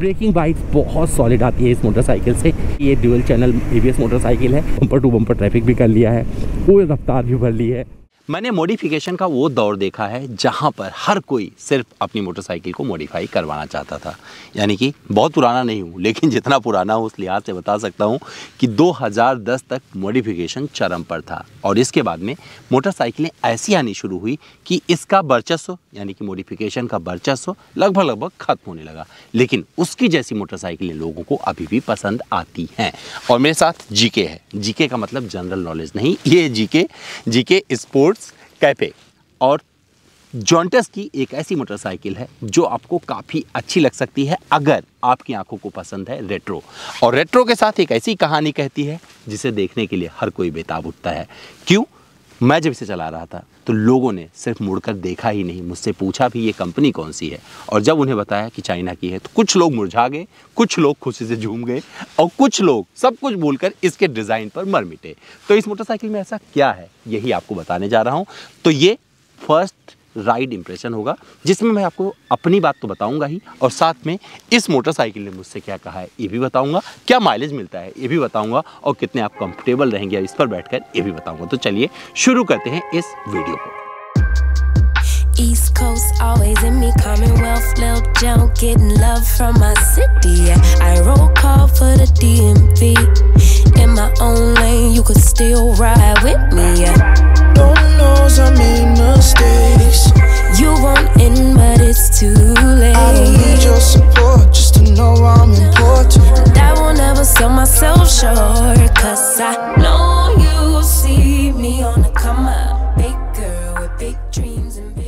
Breaking wise बहुत solid आती है इस मोटरसाइकिल से। ये ड्यूल चैनल ABS मोटरसाइकिल है, बम्पर टू बम्पर ट्रैफिक भी कर लिया है, फुल रफ्तार भी भर ली है। मैंने मॉडिफिकेशन का वो दौर देखा है जहाँ पर हर कोई सिर्फ अपनी मोटरसाइकिल को मॉडिफाई करवाना चाहता था। यानी कि बहुत पुराना नहीं हूँ, लेकिन जितना पुराना हूँ उस लिहाज से बता सकता हूँ कि 2010 तक मॉडिफिकेशन चरम पर था। और इसके बाद में मोटरसाइकिलें ऐसी आनी शुरू हुई कि इसका वर्चस्व यानी कि मॉडिफिकेशन का वर्चस्व लगभग खत्म होने लगा। लेकिन उसकी जैसी मोटरसाइकिलें लोगों को अभी भी पसंद आती हैं। और मेरे साथ जीके है। जीके का मतलब जनरल नॉलेज नहीं, ये जीके स्पोर्ट्स कैफे और जॉन्टस की एक ऐसी मोटरसाइकिल है जो आपको काफ़ी अच्छी लग सकती है अगर आपकी आंखों को पसंद है रेट्रो। और रेट्रो के साथ एक ऐसी कहानी कहती है जिसे देखने के लिए हर कोई बेताब उठता है। क्यों? मैं जब इसे चला रहा था तो लोगों ने सिर्फ मुड़कर देखा ही नहीं, मुझसे पूछा भी ये कंपनी कौन सी है। और जब उन्हें बताया कि चाइना की है तो कुछ लोग मुरझा गए, कुछ लोग खुशी से झूम गए और कुछ लोग सब कुछ भूलकर इसके डिज़ाइन पर मर मिटे। तो इस मोटरसाइकिल में ऐसा क्या है यही आपको बताने जा रहा हूँ। तो ये फर्स्ट राइड इंप्रेशन होगा जिसमें मैं आपको अपनी बात तो बताऊंगा ही और साथ में इस मोटरसाइकिल ने मुझसे क्या कहा है ये भी बताऊंगा, क्या माइलेज मिलता है ये भी बताऊंगा और कितने आप कंफर्टेबल रहेंगे इस पर बैठकर ये भी बताऊंगा। तो चलिए शुरू करते हैं इस वीडियो को। East Coast always in me, Commonwealth, Lil Joe, getting love from my city. Yeah. I roll call for the DMV. In my own lane, you could still ride with me. Yeah. Lord knows I made mistakes. You want in, but it's too late. I don't need your support just to know I'm important. And I will never sell myself short, 'cause I know you see me on the come up. Big girl with big dreams and big.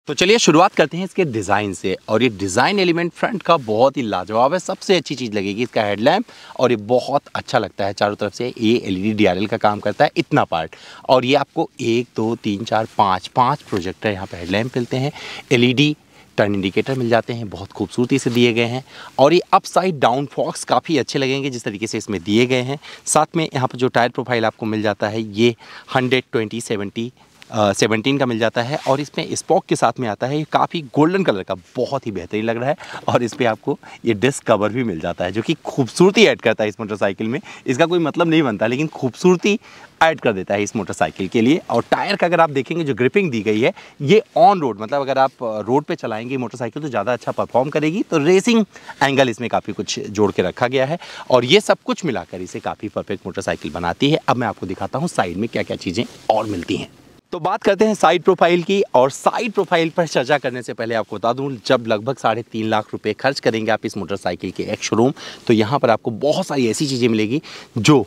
तो चलिए शुरुआत करते हैं इसके design से। और ये design element front का बहुत ही लाजवाब है। सबसे अच्छी चीज़ लगेगी इसका हेडलैम्प, और ये बहुत अच्छा लगता है चारों तरफ से। ये LED DRL का काम करता है इतना पार्ट। और ये आपको 1 2 3 4 5 प्रोजेक्टर यहाँ पे हेडलैम्प मिलते हैं। LED टर्न इंडिकेटर मिल जाते हैं, बहुत खूबसूरती से दिए गए हैं। और ये अप साइड डाउन फॉक्स काफ़ी अच्छे लगेंगे जिस तरीके से इसमें दिए गए हैं। साथ में यहाँ पर जो टायर प्रोफाइल आपको मिल जाता है ये 100/20/17 का मिल जाता है। और इसमें स्पॉक के साथ में आता है, ये काफ़ी गोल्डन कलर का बहुत ही बेहतरीन लग रहा है। और इस पर आपको ये डिस्क कवर भी मिल जाता है जो कि खूबसूरती ऐड करता है इस मोटरसाइकिल में। इसका कोई मतलब नहीं बनता लेकिन खूबसूरती ऐड कर देता है इस मोटरसाइकिल के लिए। और टायर का अगर आप देखेंगे जो ग्रिपिंग दी गई है ये ऑन रोड, मतलब अगर आप रोड पे चलाएंगे मोटरसाइकिल तो ज़्यादा अच्छा परफॉर्म करेगी। तो रेसिंग एंगल इसमें काफ़ी कुछ जोड़ के रखा गया है और ये सब कुछ मिलाकर इसे काफ़ी परफेक्ट मोटरसाइकिल बनाती है। अब मैं आपको दिखाता हूँ साइड में क्या क्या चीज़ें और मिलती हैं। तो बात करते हैं साइड प्रोफाइल की। और साइड प्रोफाइल पर चर्चा करने से पहले आपको बता दूं, जब लगभग 3.5 लाख रुपए खर्च करेंगे आप इस मोटरसाइकिल के एक शोरूम, तो यहाँ पर आपको बहुत सारी ऐसी चीज़ें मिलेगी जो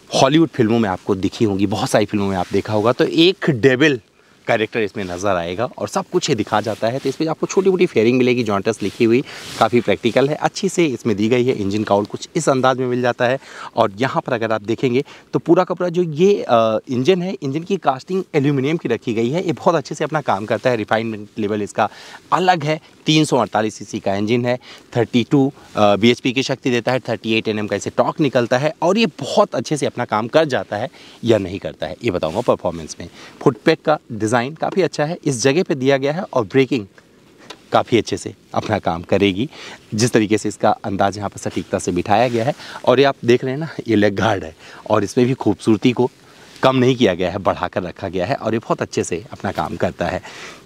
हॉलीवुड फिल्मों में आपको दिखी होंगी, बहुत सारी फिल्मों में आप देखा होगा। तो एक डेविल कैरेक्टर इसमें नज़र आएगा और सब कुछ ये दिखा जाता है। तो इसमें आपको छोटी मोटी फेयरिंग मिलेगी, जॉन्टस लिखी हुई, काफ़ी प्रैक्टिकल है, अच्छी से इसमें दी गई है। इंजन काउल कुछ इस अंदाज में मिल जाता है। और यहाँ पर अगर आप देखेंगे तो पूरा का पूरा जो ये इंजन है, इंजन की कास्टिंग एल्यूमिनियम की रखी गई है। ये बहुत अच्छे से अपना काम करता है। रिफाइनमेंट लेवल इसका अलग है। 348 सीसी का इंजन है, 32 bhp की शक्ति देता है, 38 Nm का इसे टॉर्क निकलता है। और ये बहुत अच्छे से अपना काम कर जाता है या नहीं करता है ये बताऊंगा परफॉर्मेंस में। फुटपैक का डिज़ाइन काफ़ी अच्छा है, इस जगह पे दिया गया है। और ब्रेकिंग काफ़ी अच्छे से अपना काम करेगी, जिस तरीके से इसका अंदाज यहाँ पर सटीकता से बिठाया गया है। और ये आप देख रहे हैं ना, ये लेग गार्ड है और इसमें भी खूबसूरती को कम नहीं किया गया है, बढ़ाकर रखा गया है और ये बहुत अच्छे से अपना काम करता है।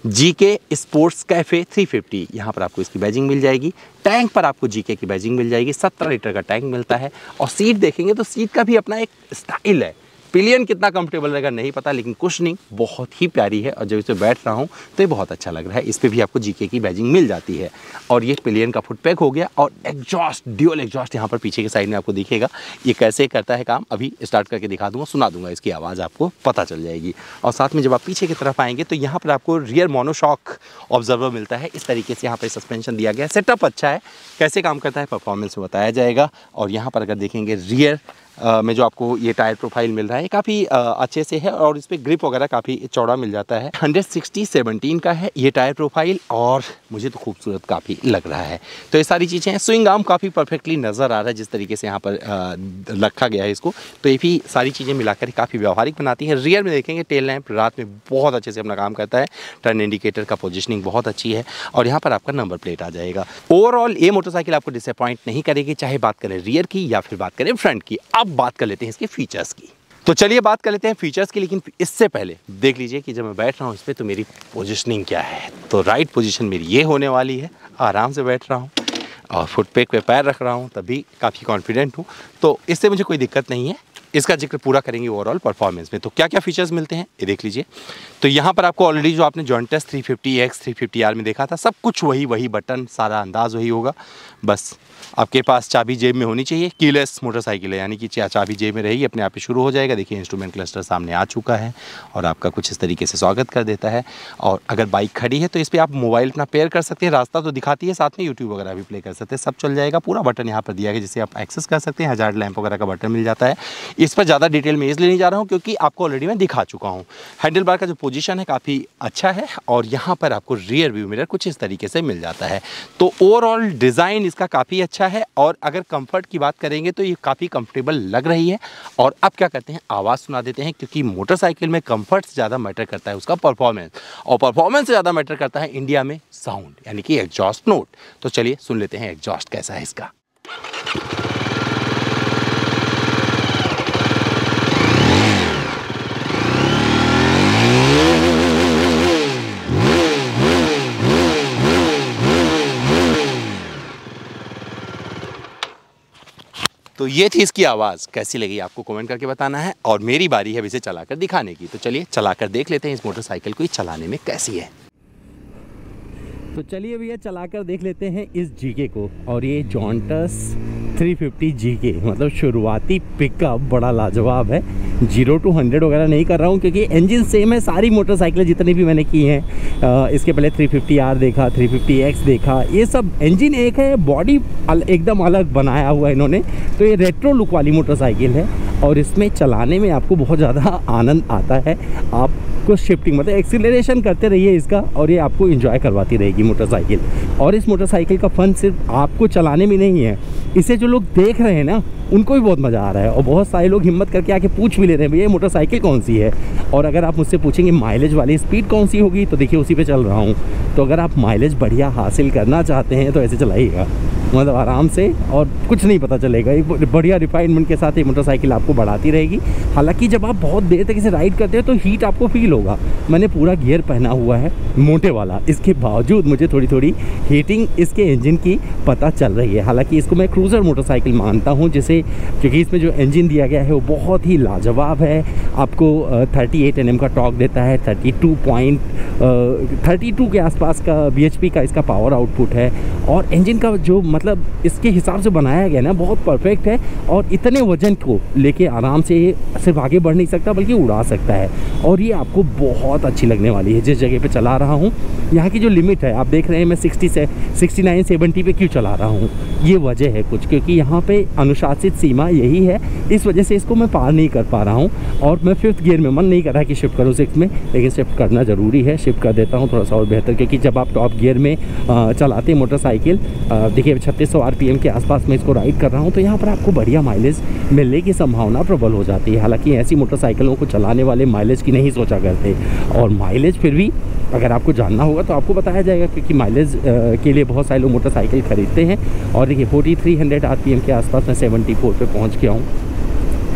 जीके स्पोर्ट्स कैफे 350, यहाँ पर आपको इसकी बैजिंग मिल जाएगी। टैंक पर आपको जीके की बैजिंग मिल जाएगी। 17 लीटर का टैंक मिलता है। और सीट देखेंगे तो सीट का भी अपना एक स्टाइल है। पिलियन कितना कंफर्टेबल रहेगा नहीं पता, लेकिन कुशनिंग बहुत ही प्यारी है। और जब इस पर बैठ रहा हूँ तो ये बहुत अच्छा लग रहा है। इस पर भी आपको जीके की बैजिंग मिल जाती है। और ये पिलियन का फुटपैक हो गया। और एग्जॉस्ट, ड्यूल एग्जॉस्ट यहाँ पर पीछे के साइड में आपको दिखेगा। ये कैसे करता है काम अभी स्टार्ट करके दिखा दूंगा, सुना दूंगा, इसकी आवाज़ आपको पता चल जाएगी। और साथ में जब आप पीछे की तरफ आएंगे तो यहाँ पर आपको रियर मोनोशॉक ऑब्जर्वर मिलता है। इस तरीके से यहाँ पर सस्पेंशन दिया गया है। सेटअप अच्छा है, कैसे काम करता है परफॉर्मेंस में बताया जाएगा। और यहाँ पर अगर देखेंगे रियर में जो आपको ये टायर प्रोफाइल मिल रहा है काफ़ी अच्छे से है और इस पर ग्रिप वगैरह काफ़ी चौड़ा मिल जाता है। 160/17 का है ये टायर प्रोफाइल और मुझे तो खूबसूरत काफ़ी लग रहा है। तो ये सारी चीज़ें हैं। स्विंग आर्म काफ़ी परफेक्टली नज़र आ रहा है जिस तरीके से यहाँ पर रखा गया है इसको, तो ये भी सारी चीज़ें मिलाकर काफ़ी व्यवहारिक बनाती है। रियर में देखेंगे टेल लैंप रात में बहुत अच्छे से अपना काम करता है। टर्न इंडिकेटर का पोजीशनिंग बहुत अच्छी है और यहाँ पर आपका नंबर प्लेट आ जाएगा। ओवरऑल ये मोटरसाइकिल आपको डिसअपॉइंट नहीं करेगी, चाहे बात करें रियर की या फिर बात करें फ्रंट की। अब बात कर लेते हैं इसके फीचर्स की। तो चलिए बात कर लेते हैं फीचर्स की, लेकिन इससे पहले देख लीजिए कि जब मैं बैठ रहा हूँ इस पर तो मेरी पोजीशनिंग क्या है। तो राइट पोजीशन मेरी ये होने वाली है, आराम से बैठ रहा हूँ और फुट पैक पे पैर रख रहा हूँ, तभी काफ़ी कॉन्फिडेंट हूँ, तो इससे मुझे कोई दिक्कत नहीं है। इसका जिक्र पूरा करेंगे ओवरऑल परफॉर्मेंस में। तो क्या क्या फीचर्स मिलते हैं ये देख लीजिए। तो यहाँ पर आपको ऑलरेडी जो आपने जॉन्टस 350X 350R में देखा था सब कुछ वही बटन, सारा अंदाज वही होगा। बस आपके पास चाबी जेब में होनी चाहिए। कीलेस मोटरसाइकिल है, यानी कि चाबी जेब में रहेगी, अपने आप ही शुरू हो जाएगा। देखिए इंस्ट्रूमेंट क्लस्टर सामने आ चुका है और आपका कुछ इस तरीके से स्वागत कर देता है। और अगर बाइक खड़ी है तो इस पर आप मोबाइल अपना पेयर कर सकते हैं, रास्ता तो दिखाती है, साथ में यूट्यूब वगैरह भी प्ले कर सकते हैं, सब चल जाएगा। पूरा बटन यहाँ पर दिया गया जिसे आप एक्सेस कर सकते हैं। हजार्ड लैंप वगैरह का बटन मिल जाता है। इस पर ज़्यादा डिटेल में इसलिए नहीं जा रहा हूँ क्योंकि आपको ऑलरेडी मैं दिखा चुका हूँ। हैंडल बार का जो पोजीशन है काफ़ी अच्छा है और यहाँ पर आपको रियर व्यू मिरर कुछ इस तरीके से मिल जाता है। तो ओवरऑल डिज़ाइन इसका काफ़ी अच्छा है और अगर कंफर्ट की बात करेंगे तो ये काफ़ी कंफर्टेबल लग रही है। और अब क्या करते हैं, आवाज़ सुना देते हैं, क्योंकि मोटरसाइकिल में कंफर्ट से ज़्यादा मैटर करता है उसका परफॉर्मेंस, और परफॉर्मेंस से ज़्यादा मैटर करता है इंडिया में साउंड, यानी कि एग्जॉस्ट नोट। तो चलिए सुन लेते हैं एग्जॉस्ट कैसा है इसका। तो ये थी इसकी आवाज़, कैसी लगी आपको कमेंट करके बताना है और मेरी बारी है इसे चलाकर दिखाने की। तो चलिए चलाकर देख लेते हैं इस मोटरसाइकिल को चलाने में कैसी है। तो चलिए भैया चलाकर देख लेते हैं इस जीके को। और ये जॉन्टस 350 जीके, मतलब शुरुआती पिकअप बड़ा लाजवाब है। 0 to 100 वगैरह नहीं कर रहा हूँ क्योंकि इंजन सेम है सारी मोटरसाइकिलें जितनी भी मैंने की हैं। इसके पहले 350R देखा, 350X देखा, ये सब इंजन एक है, बॉडी एकदम अलग बनाया हुआ है इन्होंने। तो ये रेट्रो लुक वाली मोटरसाइकिल है और इसमें चलाने में आपको बहुत ज़्यादा आनंद आता है। आपको शिफ्टिंग मतलब एक्सीलरेशन करते रहिए इसका और ये आपको एंजॉय करवाती रहेगी मोटरसाइकिल। और इस मोटरसाइकिल का फन सिर्फ आपको चलाने में नहीं है, इसे जो लोग देख रहे हैं ना उनको भी बहुत मज़ा आ रहा है। और बहुत सारे लोग हिम्मत करके आके पूछ भी ले रहे हैं भैया ये मोटरसाइकिल कौन सी है। और अगर आप मुझसे पूछेंगे माइलेज वाली स्पीड कौन सी होगी, तो देखिए उसी पे चल रहा हूँ। तो अगर आप माइलेज बढ़िया हासिल करना चाहते हैं तो ऐसे चलाइएगा, मतलब आराम से, और कुछ नहीं पता चलेगा। एक बढ़िया रिफाइनमेंट के साथ ये मोटरसाइकिल आपको बढ़ाती रहेगी। हालांकि जब आप बहुत देर तक इसे राइड करते हो तो हीट आपको फील होगा। मैंने पूरा गियर पहना हुआ है मोटे वाला, इसके बावजूद मुझे थोड़ी थोड़ी हीटिंग इसके इंजन की पता चल रही है। हालांकि इसको मैं क्रूज़र मोटरसाइकिल मानता हूँ जिसे, क्योंकि इसमें जो इंजन दिया गया है वो बहुत ही लाजवाब है। आपको 38 Nm का टॉर्क देता है, 32 के आसपास का bhp का इसका पावर आउटपुट है। और इंजन का जो मतलब इसके हिसाब से बनाया गया ना बहुत परफेक्ट है। और इतने वजन को लेके आराम से ये सिर्फ आगे बढ़ नहीं सकता बल्कि उड़ा सकता है। और ये आपको बहुत अच्छी लगने वाली है जिस जगह पे चला रहा हूँ। यहाँ की जो लिमिट है आप देख रहे हैं, मैं 69-70 पे क्यों चला रहा हूँ, ये वजह है कुछ, क्योंकि यहाँ पे अनुशासित सीमा यही है, इस वजह से इसको मैं पार नहीं कर पा रहा हूँ। और मैं 5th गियर में, मन नहीं कर रहा कि शिफ्ट करूँ 6th में, लेकिन शिफ्ट करना ज़रूरी है। शिफ्ट कर देता हूँ थोड़ा सा और बेहतर, क्योंकि जब आप टॉप गियर में चलाते हैं मोटरसाइकिल, देखिए 3600 RPM के आसपास में इसको राइड कर रहा हूँ, तो यहाँ पर आपको बढ़िया माइलेज मिलने की संभावना प्रबल हो जाती है। हालांकि ऐसी मोटरसाइकिलों को चलाने वाले माइलेज की नहीं सोचा करते, और माइलेज फिर भी अगर आपको जानना होगा तो आपको बताया जाएगा, क्योंकि माइलेज के लिए बहुत सारे लोग मोटरसाइकिल खरीदते हैं। और देखिए 4300 RPM के आसपास मैं 74 पे पहुँच गया हूँ।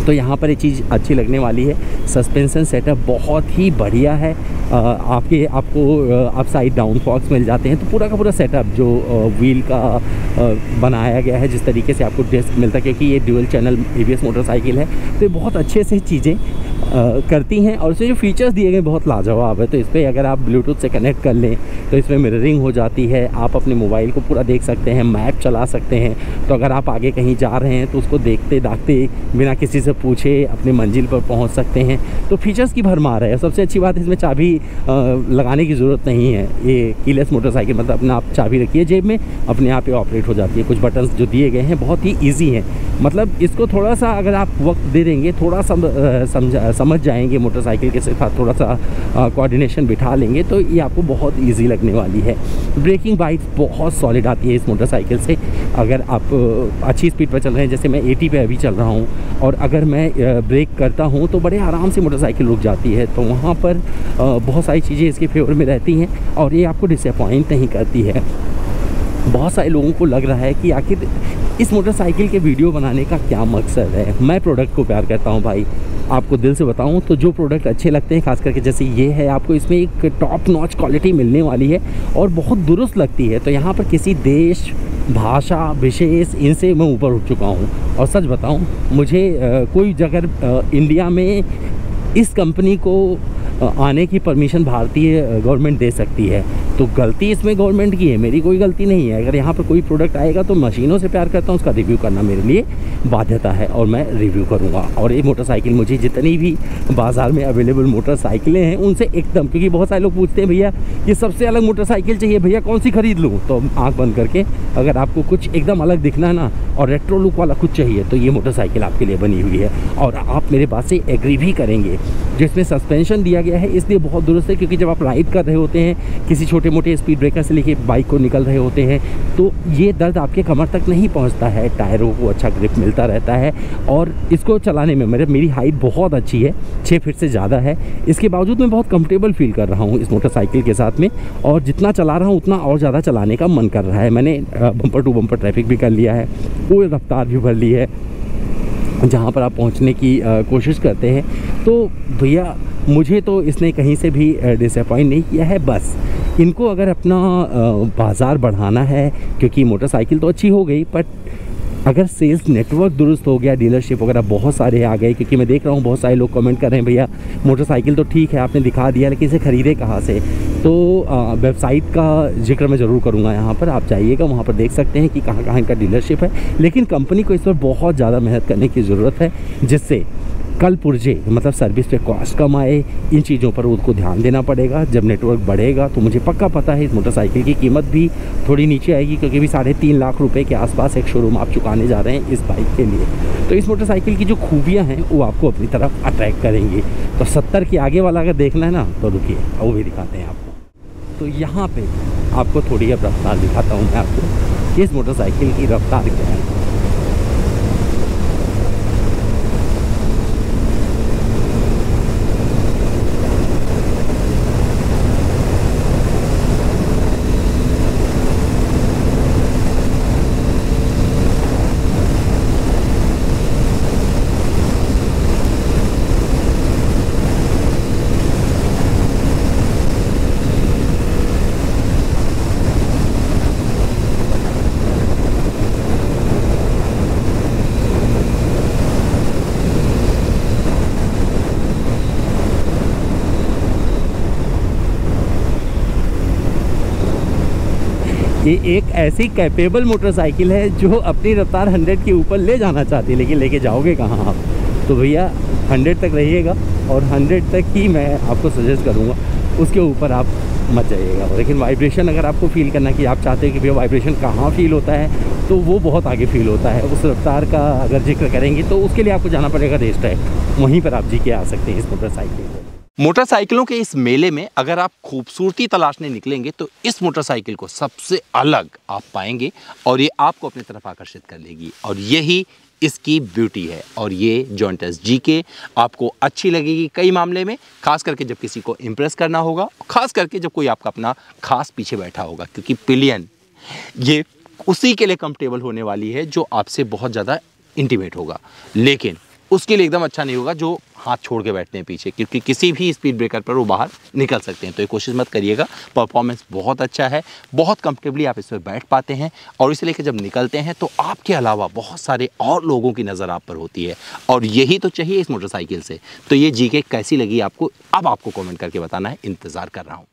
तो यहाँ पर ये चीज़ अच्छी लगने वाली है। सस्पेंशन सेटअप बहुत ही बढ़िया है। आपको अपसाइड डाउन फॉक्स मिल जाते हैं। तो पूरा का पूरा सेटअप जो व्हील का बनाया गया है, जिस तरीके से आपको डिस्क मिलता है, क्योंकि ये ड्यूल चैनल ABS मोटरसाइकिल है, तो ये बहुत अच्छे से चीज़ें करती हैं। और इसमें जो फीचर्स दिए गए बहुत लाजवाब है। तो इस पर अगर आप ब्लूटूथ से कनेक्ट कर लें तो इसमें मिररिंग हो जाती है, आप अपने मोबाइल को पूरा देख सकते हैं, मैप चला सकते हैं। तो अगर आप आगे कहीं जा रहे हैं तो उसको देखते दाखते बिना किसी से पूछे अपनी मंजिल पर पहुंच सकते हैं। तो फीचर्स की भरमार है। सबसे अच्छी बात इसमें चाबी लगाने की ज़रूरत नहीं है। ये कीलेस मोटरसाइकिल मतलब अपने आप चाबी रखिए जेब में, अपने आप ये ऑपरेट हो जाती है। कुछ बटन्स जो दिए गए हैं बहुत ही ईजी हैं, मतलब इसको थोड़ा सा अगर आप वक्त दे देंगे, थोड़ा समझ जाएंगे मोटरसाइकिल के साथ, थोड़ा सा कोऑर्डिनेशन बिठा लेंगे तो ये आपको बहुत ईजी लगने वाली है। ब्रेकिंग बाइट्स बहुत सॉलिड आती है इस मोटरसाइकिल से। अगर आप अच्छी स्पीड पर चल रहे हैं, जैसे मैं 80 पे अभी चल रहा हूँ, और अगर मैं ब्रेक करता हूँ तो बड़े आराम से मोटरसाइकिल रुक जाती है। तो वहाँ पर बहुत सारी चीज़ें इसके फेवर में रहती हैं और ये आपको डिसअपॉइंट नहीं करती है। बहुत सारे लोगों को लग रहा है कि आखिर इस मोटरसाइकिल के वीडियो बनाने का क्या मकसद है। मैं प्रोडक्ट को प्यार करता हूँ भाई, आपको दिल से बताऊं तो जो प्रोडक्ट अच्छे लगते हैं, खास करके जैसे ये है, आपको इसमें एक टॉप नॉच क्वालिटी मिलने वाली है और बहुत दुरुस्त लगती है। तो यहाँ पर किसी देश, भाषा, विशेष इनसे मैं ऊपर उठ चुका हूँ। और सच बताऊं, मुझे कोई जगह इंडिया में इस कंपनी को आने की परमिशन भारतीय गवर्नमेंट दे सकती है, तो गलती इसमें गवर्नमेंट की है, मेरी कोई गलती नहीं है। अगर यहाँ पर कोई प्रोडक्ट आएगा तो मशीनों से प्यार करता हूँ, उसका रिव्यू करना मेरे लिए बाध्यता है और मैं रिव्यू करूँगा। और ये मोटरसाइकिल मुझे जितनी भी बाज़ार में अवेलेबल मोटरसाइकिलें हैं उनसे एकदम, क्योंकि बहुत सारे लोग पूछते हैं भैया ये सबसे अलग मोटरसाइकिल चाहिए, भैया कौन सी खरीद लूँ? तो आँख बंद करके अगर आपको कुछ एकदम अलग दिखना है ना और रेट्रो लुक वाला कुछ चाहिए तो ये मोटरसाइकिल आपके लिए बनी हुई है। और आप मेरे बात से एग्री भी करेंगे, जिसमें सस्पेंशन दिया गया है इसलिए बहुत दुरुस्त है, क्योंकि जब आप राइड कर रहे होते हैं, किसी छोटे मोटे स्पीड ब्रेकर से लेके बाइक को निकल रहे होते हैं, तो ये दर्द आपके कमर तक नहीं पहुंचता है। टायरों को अच्छा ग्रिप मिलता रहता है और इसको चलाने में मेरी हाइट बहुत अच्छी है, 6 फीट से ज़्यादा है। इसके बावजूद मैं बहुत कंफर्टेबल फील कर रहा हूँ इस मोटरसाइकिल के साथ में, और जितना चला रहा हूँ उतना और ज़्यादा चलाने का मन कर रहा है। मैंने बम्पर टू बम्पर ट्रैफिक भी कर लिया है, कोई रफ्तार भी भर ली है जहाँ पर आप पहुँचने की कोशिश करते हैं। तो भैया मुझे तो इसने कहीं से भी डिसअपॉइंट नहीं किया है। बस इनको अगर अपना बाज़ार बढ़ाना है, क्योंकि मोटरसाइकिल तो अच्छी हो गई, बट अगर सेल्स नेटवर्क दुरुस्त हो गया, डीलरशिप वगैरह बहुत सारे आ गए, क्योंकि मैं देख रहा हूँ बहुत सारे लोग कमेंट कर रहे हैं भैया मोटरसाइकिल तो ठीक है आपने दिखा दिया, लेकिन इसे ख़रीदे कहाँ से? तो वेबसाइट का जिक्र मैं ज़रूर करूँगा यहाँ पर, आप जाइएगा वहाँ पर देख सकते हैं कि कहाँ कहाँ इनका डीलरशिप है। लेकिन कंपनी को इस पर बहुत ज़्यादा मेहनत करने की ज़रूरत है, जिससे कल पुर्जे मतलब सर्विस पे कॉस्ट कम आए। इन चीज़ों पर उनको ध्यान देना पड़ेगा। जब नेटवर्क बढ़ेगा तो मुझे पक्का पता है इस मोटरसाइकिल की कीमत भी थोड़ी नीचे आएगी, क्योंकि भी 3.5 लाख रुपए के आसपास एक शोरूम आप चुकाने जा रहे हैं इस बाइक के लिए। तो इस मोटरसाइकिल की जो खूबियाँ हैं वो आपको अपनी तरफ अट्रैक्ट करेंगी। तो 70 के आगे वाला अगर देखना है ना तो रुकिए, वो भी दिखाते हैं आपको। तो यहाँ पर आपको थोड़ी अब रफ्तार दिखाता हूँ मैं आपको कि इस मोटरसाइकिल की रफ्तार क्या है। ये एक ऐसी कैपेबल मोटरसाइकिल है जो अपनी रफ्तार 100 के ऊपर ले जाना चाहती है, लेकिन लेके जाओगे कहाँ आप? तो भैया 100 तक रहिएगा और 100 तक ही मैं आपको सजेस्ट करूँगा, उसके ऊपर आप मत जाइएगा। लेकिन वाइब्रेशन अगर आपको फील करना कि आप चाहते हैं कि भैया वाइब्रेशन कहाँ फील होता है, तो वो बहुत आगे फील होता है। उस रफ्तार का अगर जिक्र करेंगे तो उसके लिए आपको जाना पड़ेगा रेस ट्रैक, वहीं पर आप जी के आ सकते हैं इस मोटरसाइकिल को। मोटरसाइकिलों के इस मेले में अगर आप खूबसूरती तलाशने निकलेंगे तो इस मोटरसाइकिल को सबसे अलग आप पाएंगे और ये आपको अपनी तरफ आकर्षित कर लेगी, और यही इसकी ब्यूटी है। और ये जॉन्टस जीके आपको अच्छी लगेगी कई मामले में, खास करके जब किसी को इम्प्रेस करना होगा, खास करके जब कोई आपका अपना खास पीछे बैठा होगा, क्योंकि पिलियन ये उसी के लिए कंफर्टेबल होने वाली है जो आपसे बहुत ज़्यादा इंटीमेट होगा, लेकिन उसके लिए एकदम अच्छा नहीं होगा जो हाथ छोड़ के बैठते हैं पीछे, क्योंकि किसी भी स्पीड ब्रेकर पर वो बाहर निकल सकते हैं। तो ये कोशिश मत करिएगा। परफॉर्मेंस बहुत अच्छा है, बहुत कंफर्टेबली आप इस पर बैठ पाते हैं, और इसे लेकर जब निकलते हैं तो आपके अलावा बहुत सारे और लोगों की नज़र आप पर होती है, और यही तो चाहिए इस मोटरसाइकिल से। तो ये जीके कैसी लगी आपको, अब आपको कमेंट करके बताना है, इंतज़ार कर रहा हूँ।